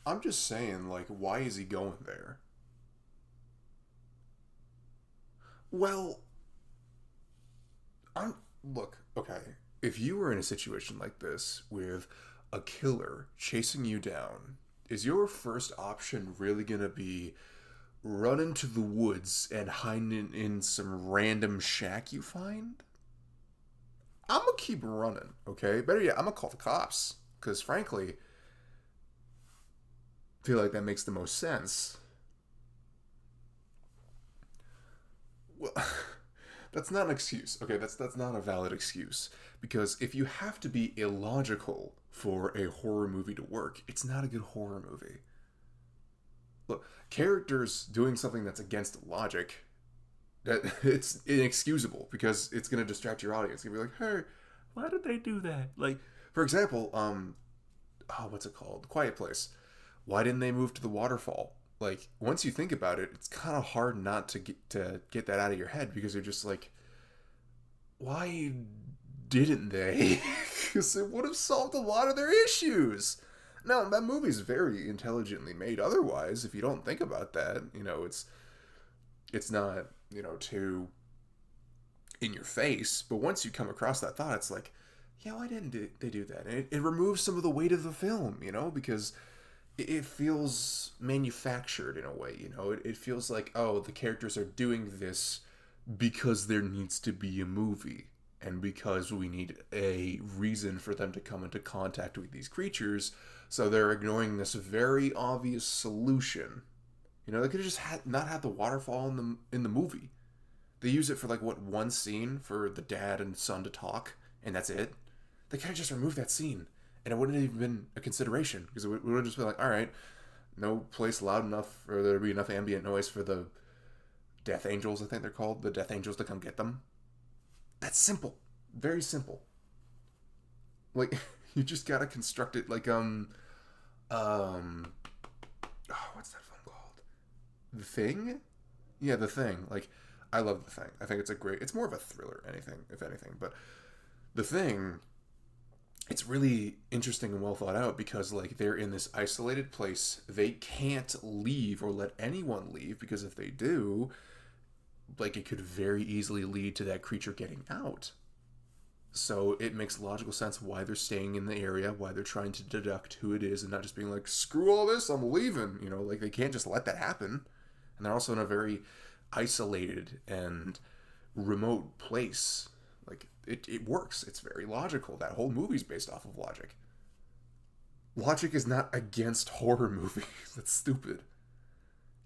I'm just saying, like, why is he going there? Well, I'm look, okay. If you were in a situation like this with a killer chasing you down, is your first option really gonna be run into the woods and hide in some random shack you find? I'm gonna keep running, okay? Better yet, I'm gonna call the cops. Because frankly, I feel like that makes the most sense. Well, that's not an excuse. Okay, that's not a valid excuse because if you have to be illogical for a horror movie to work, it's not a good horror movie. Look, characters doing something that's against logic, that it's inexcusable because it's going to distract your audience. You'll be like, "Hey, why did they do that?" Like, for example, oh, what's it called? Quiet Place. Why didn't they move to the waterfall? Like, once you think about it, it's kind of hard not to get that out of your head because you're just like, why didn't they? Because it would have solved a lot of their issues. Now, that movie's very intelligently made otherwise, if you don't think about that. It's not, too in your face, but once you come across that thought, it's like, yeah, why didn't they do that? And it removes some of the weight of the film, because it feels manufactured in a way, it feels like, oh, the characters are doing this because there needs to be a movie and because we need a reason for them to come into contact with these creatures, so they're ignoring this very obvious solution. They could have just not had the waterfall in the movie. They use it for like what, one scene for the dad and son to talk, and that's it. They could have just removed that scene, and it wouldn't have even been a consideration because it would have just been like, all right, no place loud enough for there to be enough ambient noise for the Death Angels, I think they're called, the Death Angels to come get them. That's simple, very simple. Like you just gotta construct it like um oh, what's that film called? The Thing? Yeah, The Thing. Like I love The Thing. I think it's more of a thriller anything if anything, but The Thing, it's really interesting and well thought out because like they're in this isolated place. They can't leave or let anyone leave because if they do, like it could very easily lead to that creature getting out. So it makes logical sense why they're staying in the area, why they're trying to deduct who it is and not just being like, screw all this, I'm leaving. Like they can't just let that happen. And they're also in a very isolated and remote place. Like it works. It's very logical. That whole movie's based off of logic. Logic is not against horror movies. That's stupid.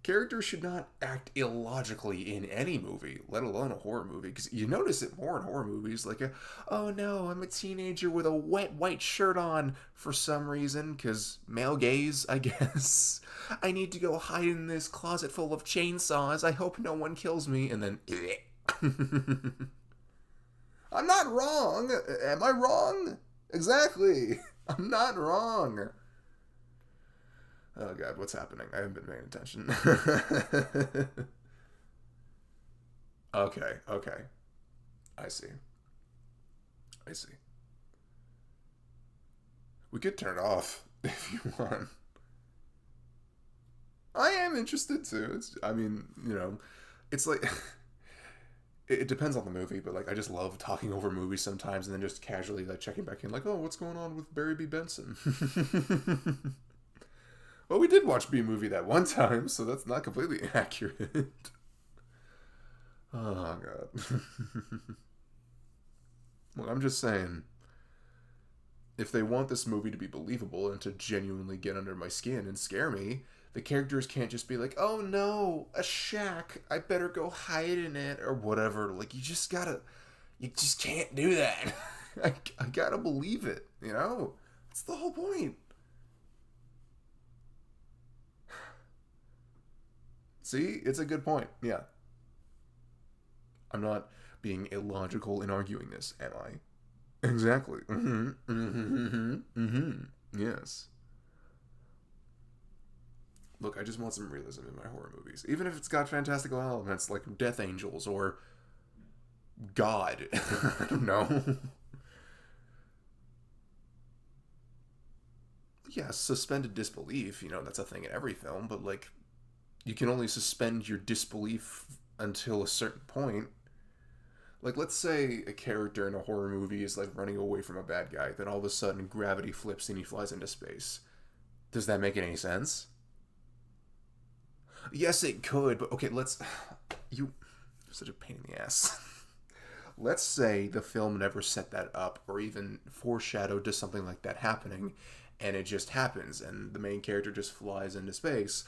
Characters should not act illogically in any movie, let alone a horror movie. Because you notice it more in horror movies, like, oh no, I'm a teenager with a wet white shirt on for some reason, because male gaze, I guess. I need to go hide in this closet full of chainsaws. I hope no one kills me. And then, I'm not wrong. Am I wrong? Exactly. I'm not wrong. Oh god, what's happening? I haven't been paying attention. Okay. I see. I see. We could turn it off if you want. I am interested too. I mean, it's like it depends on the movie, but like I just love talking over movies sometimes and then just casually like checking back in, like, oh, what's going on with Barry B. Benson? Well, we did watch B movie that one time, so that's not completely accurate. Oh god. Well, I'm just saying, if they want this movie to be believable and to genuinely get under my skin and scare me, the characters can't just be like, "Oh no, a shack. I better go hide in it or whatever." Like you just can't do that. I gotta believe it. That's the whole point. See, it's a good point. Yeah, I'm not being illogical in arguing this, am I? Exactly. Mm-hmm. Mm-hmm. Mm-hmm. Yes. Look, I just want some realism in my horror movies, even if it's got fantastical elements like Death Angels or God. I don't know. Yeah, suspended disbelief, that's a thing in every film, but like you can only suspend your disbelief until a certain point. Like, let's say a character in a horror movie is like running away from a bad guy, then all of a sudden gravity flips and he flies into space. Does that make any sense? Yes, it could, but okay, let's. You. You're such a pain in the ass. Let's say the film never set that up or even foreshadowed to something like that happening, and it just happens, and the main character just flies into space,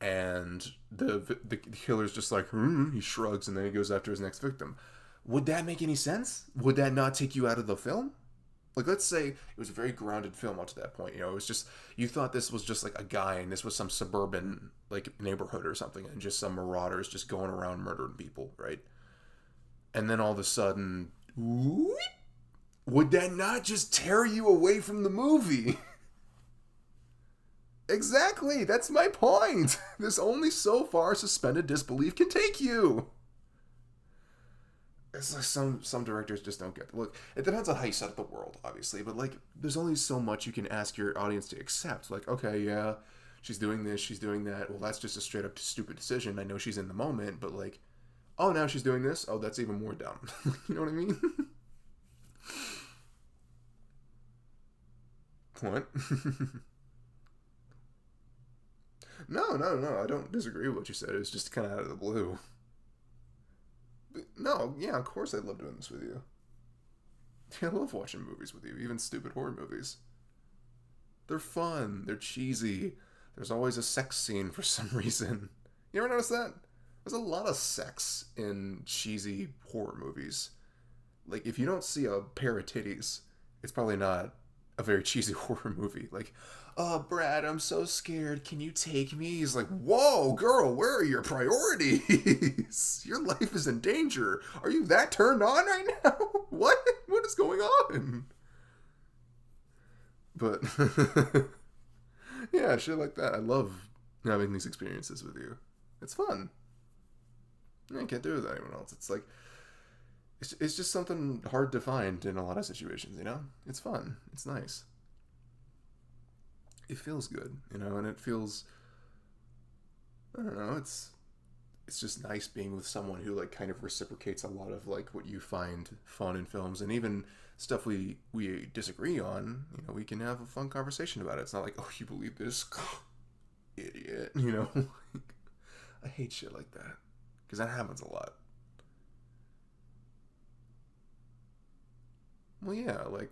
and the killer's just like, he shrugs, and then he goes after his next victim. Would that make any sense? Would that not take you out of the film? Like, let's say it was a very grounded film up to that point. It was just, you thought this was just like a guy and this was some suburban like neighborhood or something, and just some marauders just going around murdering people, right? And then all of a sudden, whoop, would that not just tear you away from the movie? Exactly, that's my point. There's only so far suspended disbelief can take you. It's like some directors just don't get. Look, it depends on how you set up the world, obviously, but like, there's only so much you can ask your audience to accept. Like, okay, yeah, she's doing this, she's doing that. Well, that's just a straight up stupid decision. I know she's in the moment, but like, oh, now she's doing this. Oh, that's even more dumb. You know what I mean? What? No, no, no. I don't disagree with what you said. It was just kind of out of the blue. But no, yeah, of course I love doing this with you. I love watching movies with you, even stupid horror movies. They're fun. They're cheesy. There's always a sex scene for some reason. You ever notice that? There's a lot of sex in cheesy horror movies. Like, if you don't see a pair of titties, it's probably not a very cheesy horror movie. Like, oh, Brad, I'm so scared. Can you take me? He's like, whoa, girl, where are your priorities? Your life is in danger. Are you that turned on right now? What? What is going on? But, yeah, shit like that. I love having these experiences with you. It's fun. I can't do it with anyone else. It's like, it's just something hard to find in a lot of situations, It's fun. It's nice. It feels good, and it feels, I don't know, it's just nice being with someone who like kind of reciprocates a lot of like what you find fun in films, and even stuff we disagree on, we can have a fun conversation about it. It's not like, oh, you believe this? Idiot, I hate shit like that because that happens a lot. Well, yeah, like,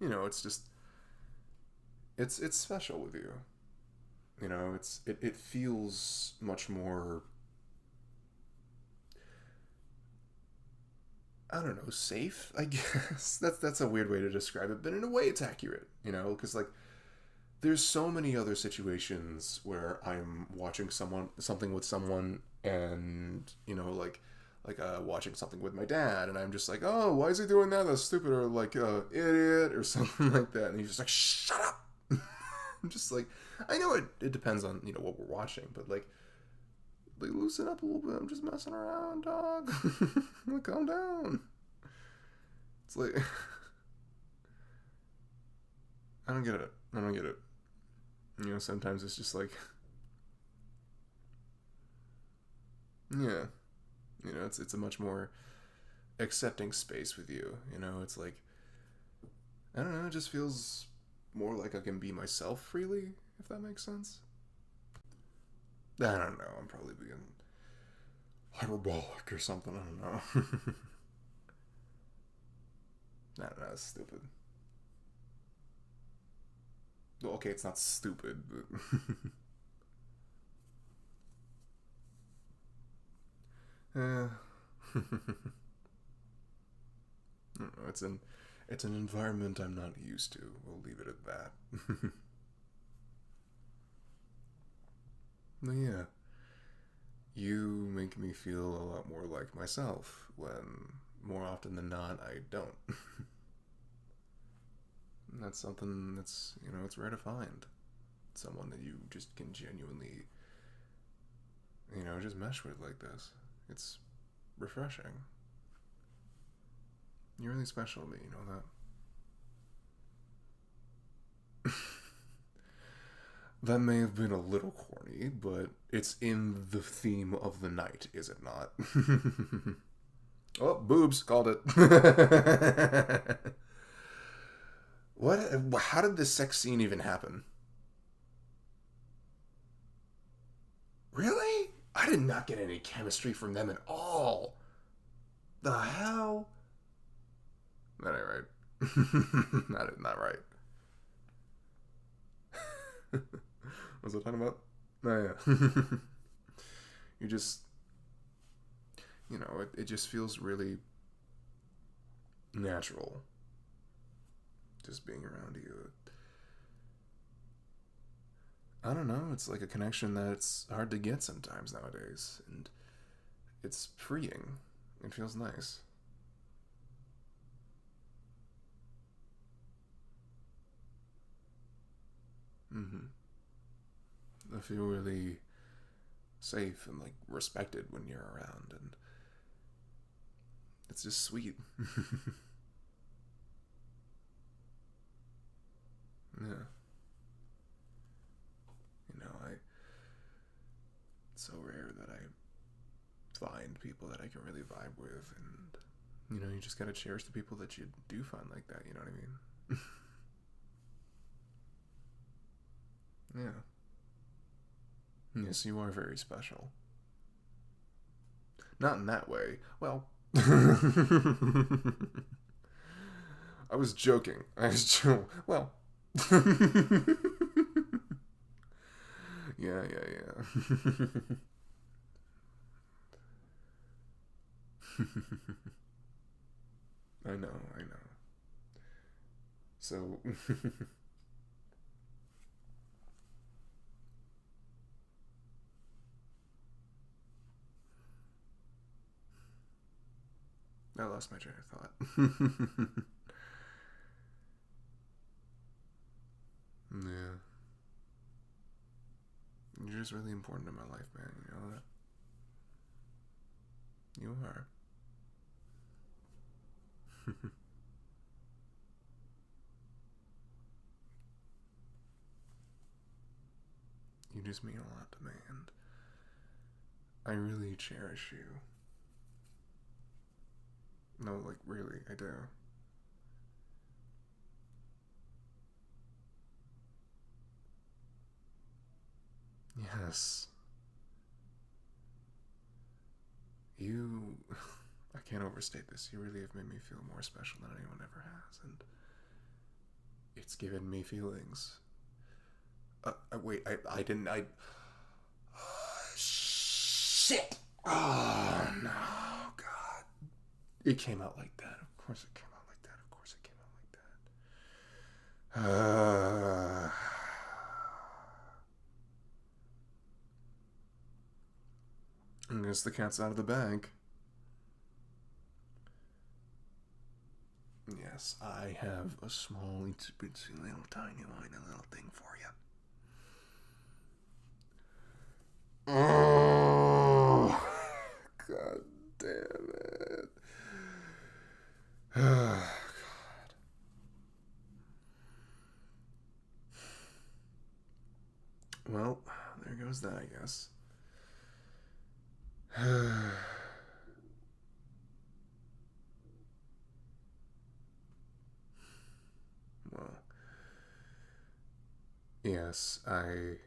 it's just, it's special with you. It feels much more, I don't know, safe, I guess. That's a weird way to describe it, but in a way it's accurate, because like there's so many other situations where I'm watching something with someone, and watching something with my dad, and I'm just like, oh, why is he doing that? That's stupid, or like, idiot, or something like that, and he's just like, shut up. I'm just like, I know it depends on what we're watching, but like loosen up a little bit. I'm just messing around, dog. Like, calm down. It's like, I don't get it. I don't get it. Sometimes it's just like, yeah, it's a much more accepting space with you. It's like, I don't know, it just feels more like I can be myself freely, if that makes sense. I don't know. I'm probably being hyperbolic or something. I don't know. I don't know. It's stupid. Well, okay, it's not stupid, but I don't know. It's an environment I'm not used to. We'll leave it at that. But yeah, you make me feel a lot more like myself when more often than not I don't. And that's something that's, it's rare to find. Someone that you just can genuinely, just mesh with like this. It's refreshing. You're really special to me, you know that? That may have been a little corny, but it's in the theme of the night, is it not? Oh, boobs, called it. What? How did this sex scene even happen? Really? I did not get any chemistry from them at all. The hell? That ain't right. That is not right. What was I talking about? Oh, yeah. You just, it just feels really natural just being around you. I don't know. It's like a connection that's hard to get sometimes nowadays. And it's freeing. It feels nice. Hmm. I feel really safe and like respected when you're around. And it's just sweet. Yeah. It's so rare that I find people that I can really vibe with. And, you just gotta cherish the people that you do find like that. You know what I mean? Yeah. Yes, you are very special. Not in that way. Well, I was joking. Well. Yeah, yeah, yeah. I know, I know. So, I lost my train of thought. Yeah. You're just really important in my life, man. You know that? You are. You just mean a lot to me, and I really cherish you. No, like, really, I do. Yes. You. I can't overstate this. You really have made me feel more special than anyone ever has, and it's given me feelings. Wait, I didn't. Shit! Oh, no, God. It came out like that. Of course it came out like that. Of course it came out like that. I guess the cat's out of the bag. Yes, I have a small, itsy bitsy little tiny little thing for you. Oh, God damn it. God. Well, there goes that, I guess. Well, yes, I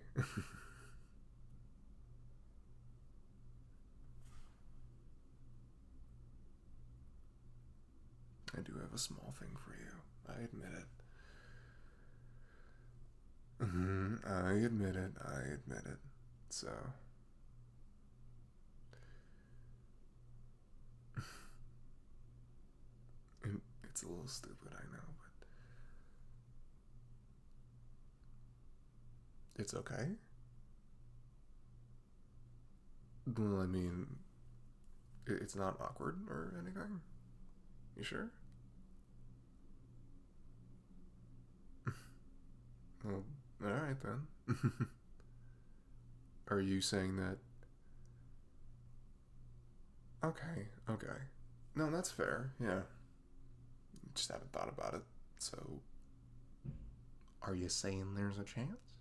do have a small thing for you. I admit it. I admit it. I admit it. So, it's a little stupid, I know, but it's okay. Well, I mean, it's not awkward or anything. You sure? Well, alright then. Are you saying that? Okay, okay. No, that's fair, yeah. Just haven't thought about it. So, are you saying there's a chance?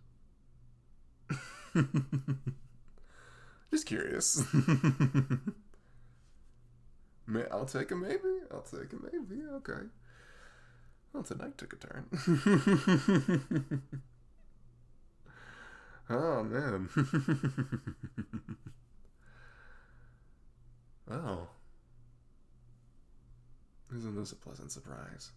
Just curious. I'll take a maybe. I'll take a maybe. Okay. Well, tonight took a turn. Oh, man. Oh. Isn't this a pleasant surprise?